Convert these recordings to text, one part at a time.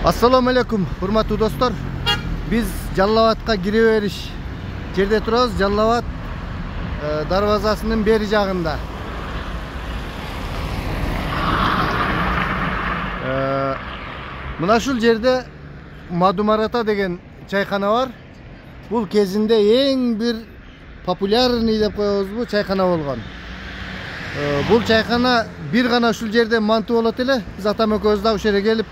Assalamu alaikum, hurmatly dostlar. Biz Жаллабадка kiре beriş жерде turabыз. Жаллабад darvazasının beri jagында. Mına şul жерде Madumaratta деген çayxana var. Бул кезинде эң bir популярный деп коебуз бу çayxana болгон. Бул çayxana bir гана ушул жерде манты болот эле. Биз атам экөөбүз да ушул жерге келип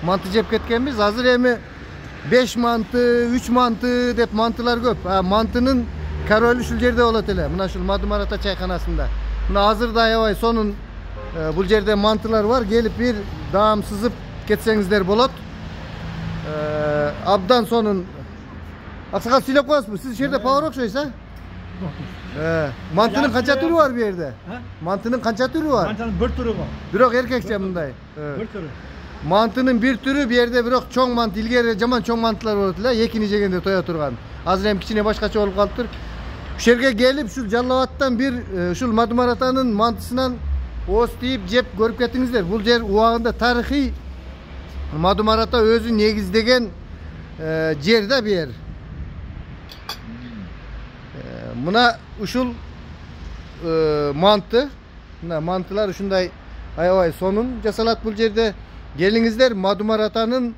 manты жеп кеткенбиz. Азыр эми 5 manты, 3 manты деп мантылар көп. Мантынын королу ушул жерде болот эле. Мына ушул Madumaratta çayxанасында. Мына азыр да аябай сонун бул жерде мантылар бар. Келип бир даам сызып кетсеңиздер болот. Абдан сонун. Аксакал сүйлөп коесузбу? Сиз ушул жерде повар окшойсуз, а? Мантынын канча түрү бар бу жерде? Мантынын канча түрү бар? Мантынын бир түрү бар. Бирок эркекче мындай. Бир түрү. Mantının bir türü bir yerde bирок çoğ mantı ilgeri jaman çoğ mantılar болот эле, экини жегенде тоя турган. Азыр эми кичине башкача болуп калыптыр. Ушул жерге келип ушул Жаллабадтан бир ушул Madumarattанын мантысынан ооз тийип жеп көрүп кетиңиздер. Бул жер убагында тарыхый Madumaratta өзү негиздеген жер да бу жер. Мына ушул манты, мына мантылар ушундай аябай сонун жасалат бул жерде. Gelingizler Madumaratta'nın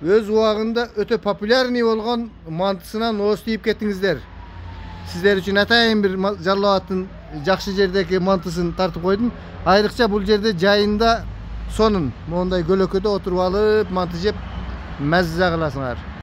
öz убагында öte popülerni болгон mantısынан ооз тийип кетиңиздер. Sizler için atayın bir Жаллабадтын жакшы жердеги mantысын тартып койдум. Айрыкча бул жерде жайында сонун, мондай көлөкөдө отуруп алып манты жеп мазза кыласыңар.